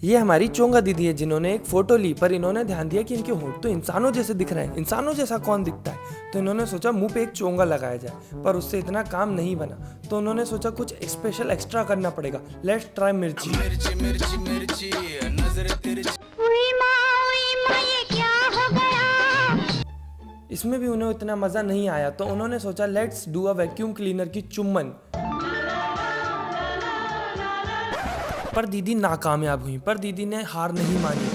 ये हमारी चोंगा दीदी है जिन्होंने एक फोटो ली, पर इन्होंने ध्यान दिया कि इनके होंठ तो इंसानों जैसे दिख रहे हैं। इंसानों जैसा कौन दिखता है? तो इन्होंने सोचा मुंह पे एक चोंगा लगाया जाए, पर उससे इतना काम नहीं बना। तो उन्होंने सोचा कुछ स्पेशल एक्स्ट्रा करना पड़ेगा। लेट्स ट्राई मिर्ची। मिर्ची मिर्ची मिर्ची नजर तिरछी। ये क्या हो गया? इसमें भी उन्हें इतना मजा नहीं आया, तो उन्होंने सोचा let's do a vacuum cleaner की चुम्बन। पर दीदी नाकामयाब हुई, पर दीदी ने हार नहीं मानी।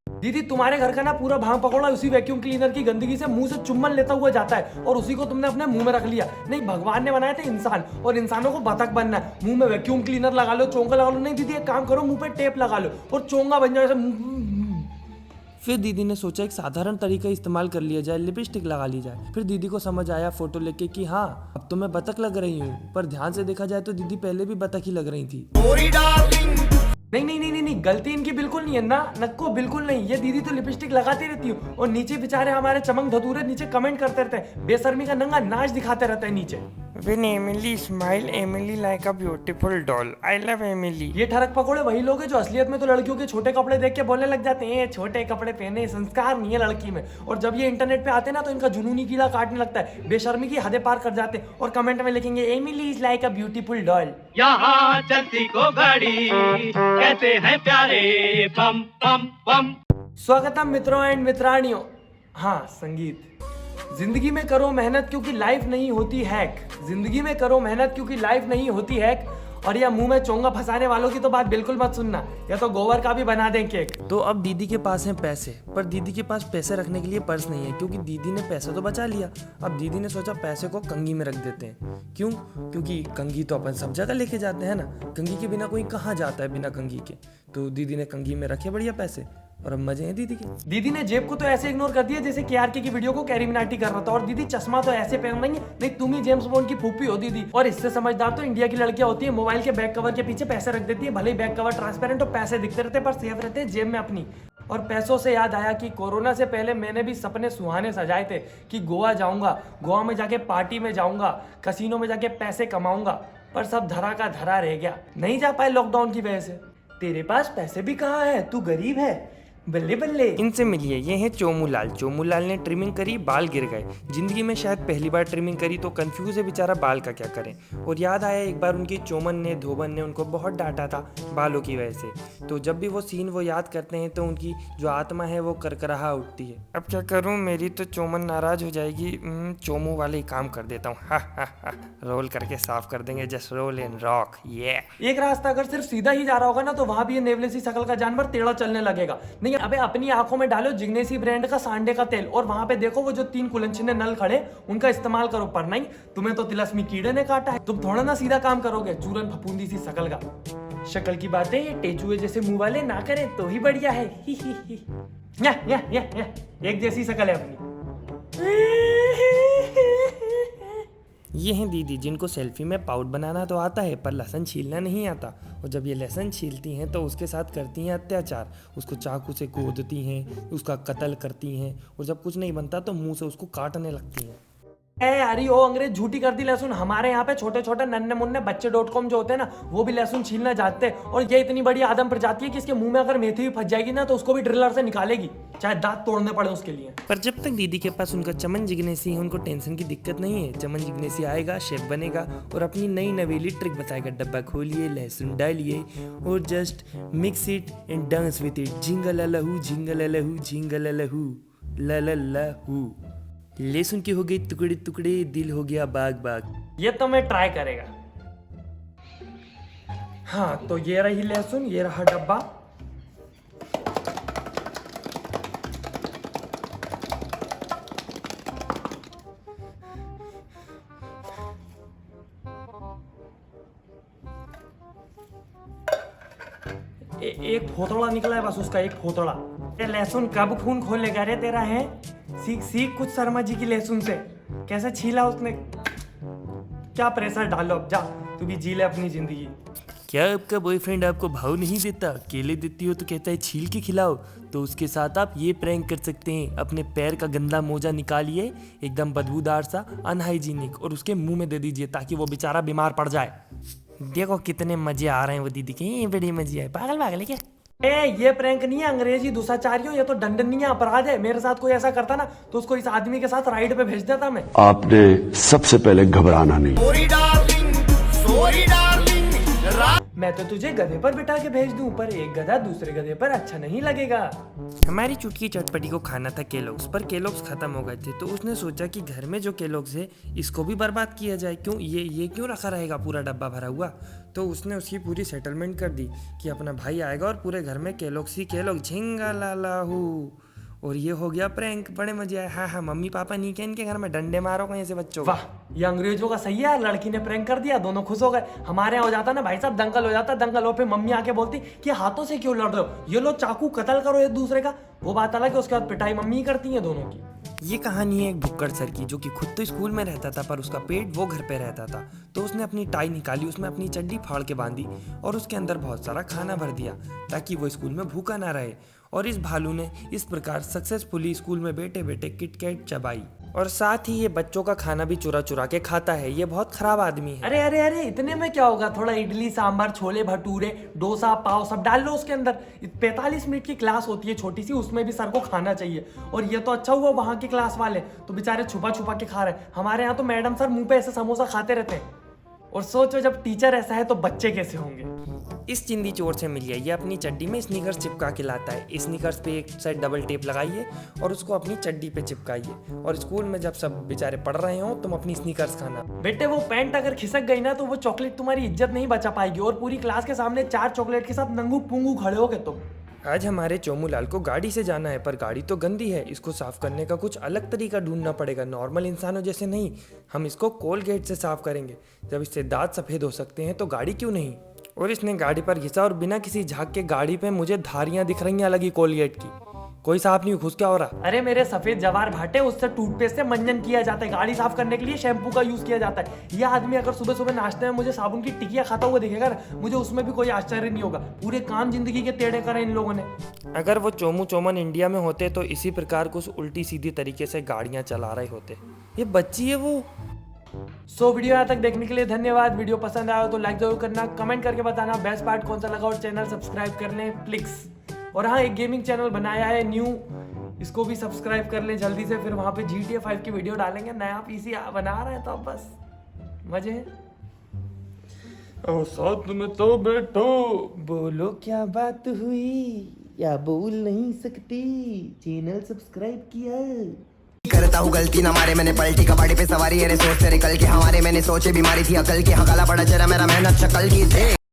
दीदी तुम्हारे घर का ना पूरा भांग पकौड़ा उसी वैक्यूम क्लीनर की गंदगी से मुंह से चुम्बन लेता हुआ जाता है, और उसी को तुमने अपने मुंह में रख लिया। नहीं, भगवान ने बनाए थे इंसान, और इंसानों को बतख बनना है। मुंह में वैक्यूम क्लीनर लगा लो, चोंगा लगा लो। नहीं दीदी एक काम करो, मुंह पे टेप लगा लो और चोंगा बन जाए ऐसे। फिर दीदी ने सोचा एक साधारण तरीका इस्तेमाल कर लिया जाए, लिपस्टिक लगा ली जाए। फिर दीदी को समझ आया फोटो लेके कि हाँ अब तो मैं बतख लग रही हूँ, पर ध्यान से देखा जाए तो दीदी पहले भी बतख ही लग रही थी। नहीं नहीं नहीं नहीं नहीं, गलती इनकी बिल्कुल नहीं है ना, नक्को बिल्कुल नहीं। ये दीदी तो लिपस्टिक लगाती रहती है, और नीचे बेचारे हमारे चमक धतूरे नीचे कमेंट करते रहते हैं, बेशर्मी का नंगा नाच दिखाते रहते हैं नीचे। When Emily smile, Emily like a beautiful doll. I love Emily. ये ठरक पकोड़े वही लोग हैं जो असलियत में तो लड़कियों के छोटे कपड़े देख के बोलने लग जाते हैं छोटे कपड़े पहने, संस्कार नहीं है लड़की में। और जब ये इंटरनेट पे आते हैं ना तो इनका जुनूनी कीड़ा काटने लगता है, बेशर्मी की हदें पार कर जाते हैं और कमेंट में लिखेंगे Emily is like a beautiful doll. यहाँ चलती को गाड़ी कहते हैं प्यारे पम पम पम। स्वागतम मित्रों एंड मित्राणियों। हाँ, संगीत। जिंदगी में करो मेहनत क्योंकि लाइफ नहीं होती हैक। जिंदगी में करो मेहनत क्योंकि लाइफ नहीं होती हैक। और यह मुंह में चोंगा फंसाने वालों की तो बात बिल्कुल मत सुनना, या तो गोबर का भी बना दें केक। तो अब दीदी के पास हैं पैसे, पर दीदी के पास पैसे रखने के लिए पर्स नहीं है, क्योंकि दीदी ने पैसे तो बचा लिया। अब दीदी ने सोचा पैसे को कंघी में रख देते हैं। क्यों? क्योंकि कंघी तो अपन सब जगह लेके जाते हैं ना, कंघी के बिना कोई कहाँ जाता है बिना कंघी के। तो दीदी ने कंघी में रखे बढ़िया पैसे, और अब मजे हैं दीदी के। दीदी ने जेब को तो ऐसे इग्नोर कर दिया जैसे केआरके की वीडियो को कैरी मिनाटी कर रहा था। और दीदी चश्मा तो ऐसे पहन रही है, नहीं तुम ही जेम्स बॉन्ड की फूफी हो दीदी। और इससे समझदार तो इंडिया की लड़कियां होती है, मोबाइल के बैक कवर के पीछे पैसे रख देती है, भले ही बैक कवर ट्रांसपेरेंट और पैसे दिखते रहते पर सेफ रहते हैं जेब में अपनी। और पैसों से याद आया कि कोरोना से पहले मैंने भी सपने सुहाने सजाए थे कि गोवा जाऊंगा, गोवा में जाके पार्टी में जाऊंगा, कसिनो में जाके पैसे कमाऊंगा, पर सब धरा का धरा रह गया। नहीं जा पाए लॉकडाउन की वजह से। तेरे पास पैसे भी कहाँ है, तू गरीब है, बल्ले बल्ले। इनसे मिलिए, ये है चोमूलाल। चोमूलाल ने ट्रिमिंग करी, बाल गिर गए। जिंदगी में शायद पहली बार ट्रिमिंग करी तो कंफ्यूज है बेचारा, बाल का क्या करें। और याद आया एक बार उनकी चोमन ने, धोबन ने उनको बहुत डांटा था बालों की वजह से। तो जब भी वो सीन वो याद करते हैं तो उनकी जो आत्मा है वो करकराहा उठती है। अब क्या करूँ, मेरी तो चोमन नाराज हो जाएगी। चोमू वाले ही काम कर देता हूँ। रोल करके साफ कर देंगे, जस्ट रोल एंड रॉक। ये एक रास्ता अगर सिर्फ सीधा ही जा रहा होगा ना तो वहां भी ये नेवलेसी शकल का जानवर टेढ़ा चलने लगेगा। नहीं, अबे अपनी आंखों में डालो जिग्नेसी ब्रांड का सांडे का तेल, और वहां पे देखो वो जो 3 कुलंछिने नल खड़े, उनका इस्तेमाल करो। पर नहीं, तुम्हें तो तिलस्मी कीड़े ने काटा है, तुम थोड़ा ना सीधा काम करोगे। चूरन फफूंदी सी शकल का। शक्ल की बातें ये टेचुए जैसे मुंह वाले ना करें तो ही बढ़िया है। ही ही ही। या, एक जैसी शकल है अपनी। ये हैं दीदी जिनको सेल्फी में पाउट बनाना तो आता है पर लहसुन छीलना नहीं आता। और जब ये लहसुन छीलती हैं तो उसके साथ करती हैं अत्याचार। उसको चाकू से गोदती हैं, उसका कत्ल करती हैं, और जब कुछ नहीं बनता तो मुंह से उसको काटने लगती हैं। यारी ओ अंग्रेज झूठी कर दी लहसुन। हमारे यहाँ पे छोटे छोटे नन्हे मुन्ने बच्चे.com जो होते हैं ना, वो भी लहसुन छीलना जानते हैं। और ये इतनी बड़ी आदम प्रजाति है कि इसके मुंह में अगर मेथी भी फंस जाएगी ना तो उसको भी ड्रिलर से निकालेगी, चाहे दांत तोड़ने पड़े उसके लिए। पर जब तक दीदी के पास उनका चमन जिग्नेसी है, उनको टेंशन की दिक्कत नहीं है। चमन जिग्नेसी आएगा, शेफ बनेगा और अपनी नई नवेली ट्रिक बताएगा। डब्बा खोलिए, लहसुन डालिए और just mix it and dance with it. Jingle अलहू जिंगल अलहू जिंगल अलहू ला ला ला हू। लहसुन की हो गई टुकड़े टुकड़े, दिल हो गया बाग बाग। ये तो मैं ट्राई करेगा। हाँ, तो ये रही लहसुन, ये रहा डब्बा। एक फोतड़ा निकला है बस, उसका एक फोतड़ा। ये लहसुन कब खून खोलेगा रे तेरा है? सीख कुछ शर्मा जी की लहसुन से, कैसे छीला उसने। क्या प्रेशर डालो, अब जा तू भी जी ले अपनी जिंदगी। क्या आपका बॉयफ्रेंड आपको भाव नहीं देता? केले देती हो तो कहता है छील के खिलाओ। तो उसके साथ आप ये प्रैंक कर सकते हैं, अपने पैर का गंदा मोजा निकालिए, एकदम बदबूदार सा, अनहाइजीनिक, और उसके मुंह में दे दीजिए ताकि वो बेचारा बीमार पड़ जाए। देखो कितने मजे आ रहे हैं वो दीदी के, ये बड़ी मजे आए। पागल पागल है क्या? ये प्रैंक नहीं है, अंग्रेजी दुसाचारियों, ये तो दंडनीय अपराध है। मेरे साथ कोई ऐसा करता ना तो उसको इस आदमी के साथ राइड पे भेज देता मैं। आपने सबसे पहले घबराना नहीं। मैं तो तुझे गधे पर बिठा के भेज दूं, पर एक गधा दूसरे गधे पर अच्छा नहीं लगेगा। हमारी चुटकी चटपटी को खाना था केलॉग्स, पर केलॉग्स खत्म हो गए थे, तो उसने सोचा कि घर में जो केलॉग्स है इसको भी बर्बाद किया जाए। क्यों ये क्यों रखा रहेगा पूरा डब्बा भरा हुआ? तो उसने उसकी पूरी सेटलमेंट कर दी कि अपना भाई आएगा और पूरे घर में केलॉग्स ही केलॉग्स, झिंगा लाला हूँ। और ये हो गया प्रैंक, बड़े मजे आए। हाँ, मम्मी पापा नहीं क्या इनके घर में, डंडे मारो कहीं से बच्चों को। वाह, ये अंग्रेजों का सही है, लड़की ने प्रैंक कर दिया, दोनों खुश हो गए। हमारे यहाँ हो जाता ना भाई साहब, दंगल हो जाता, दंगल हो, फिर मम्मी आके बोलती कि हाथों से क्यों लड़ रहे हो, ये लो चाकू कत्ल करो एक दूसरे का। वो बात अलग है, उसके बाद पिटाई मम्मी ही करती है दोनों की। ये कहानी है एक भुक्कड़ सर की, जो कि खुद तो स्कूल में रहता था पर उसका पेट वो घर पे रहता था। तो उसने अपनी टाई निकाली, उसमें अपनी चड्डी फाड़ के बांधी और उसके अंदर बहुत सारा खाना भर दिया ताकि वो स्कूल में भूखा ना रहे। और इस भालू ने इस प्रकार सक्सेसफुली स्कूल में बैठे बैठे किटकैट चबाई, और साथ ही ये बच्चों का खाना भी चुरा चुरा के खाता है। ये बहुत खराब आदमी है। अरे अरे अरे, इतने में क्या होगा, थोड़ा इडली सांभर छोले भटूरे डोसा पाव सब डाल लो उसके अंदर। 45 मिनट की क्लास होती है छोटी सी, उसमें भी सर को खाना चाहिए। और ये तो अच्छा हुआ वहां की क्लास वाले तो बेचारे छुपा छुपा के खा रहे हैं। हमारे यहाँ तो मैडम सर मुंह पे ऐसे समोसा खाते रहते हैं। और सोचो जब टीचर ऐसा है तो बच्चे कैसे होंगे। इस चिंदी चोर से मिलिए, ये अपनी चड्डी में स्नीकर्स चिपका के लाता है। स्नीकर्स पे एक साइड डबल टेप लगाइए और उसको अपनी चड्डी पे चिपकाइए, और स्कूल में जब सब बेचारे पढ़ रहे हो तुम अपनी स्नीकर्स खाना। बेटे वो पैंट अगर खिसक गई ना तो वो चॉकलेट तुम्हारी इज्जत नहीं बचा पाएगी, और पूरी क्लास के सामने 4 चॉकलेट के साथ नंगू पुंगू खड़े होगे तुम। आज हमारे चोमू लाल को गाड़ी से जाना है, पर गाड़ी तो गंदी है, इसको साफ करने का कुछ अलग तरीका ढूंढना पड़ेगा। नॉर्मल इंसानों जैसे नहीं, हम इसको कोलगेट से साफ करेंगे। जब इससे दांत सफेद हो सकते हैं तो गाड़ी क्यों नहीं। और इसने गाड़ी पर घिसा और बिना किसी झाग के गाड़ी पे मुझे धारियां दिख रही हैं अलग ही कोलगेट की। कोई साफ नहीं, खुश क्या हो रहा? अरे मेरे सफेद जवार भाटे, उससे टूथपेस्ट से मंजन किया जाता है, गाड़ी साफ करने के लिए शैम्पू का यूज किया जाता है। यह आदमी अगर सुबह सुबह नाश्ते में मुझे साबुन की टिकिया खाता हुआ दिखेगा ना, मुझे उसमें भी कोई आश्चर्य नहीं होगा। पूरे काम जिंदगी के टेढ़े करे इन लोगों ने। अगर वो चोमू चोमन इंडिया में होते तो इसी प्रकार कुछ उल्टी सीधी तरीके से गाड़ियां चला रहे होते। ये बच्ची है वो। वीडियो यहाँ तक देखने के लिए धन्यवाद। वीडियो पसंद आया तो लाइक जरूर करना, कमेंट करके बताना बेस्ट पार्ट कौन सा लगा, और चैनल सब्सक्राइब कर लें प्लीज। और हाँ, एक गेमिंग चैनल बनाया है न्यू, इसको भी सब्सक्राइब कर लें जल्दी से। फिर वहाँ पे GTA 5 की वीडियो डालेंगे, नया PC बना रहे हैं तो अब बस मजे हैं। और साथ में तो बैठो, बोलो क्या बात हुई या बोल नहीं सकती, चैनल सब्सक्राइब किया। करता हूँ गलती ना मारे मैंने पलटी कबाड़ी पे सवारी, अरे सोच तेरे कल के हमारे, मैंने सोचे बीमारी थी अकल की, हकाला पड़ा चेहरा मेरा मेहनत शक्ल की थे।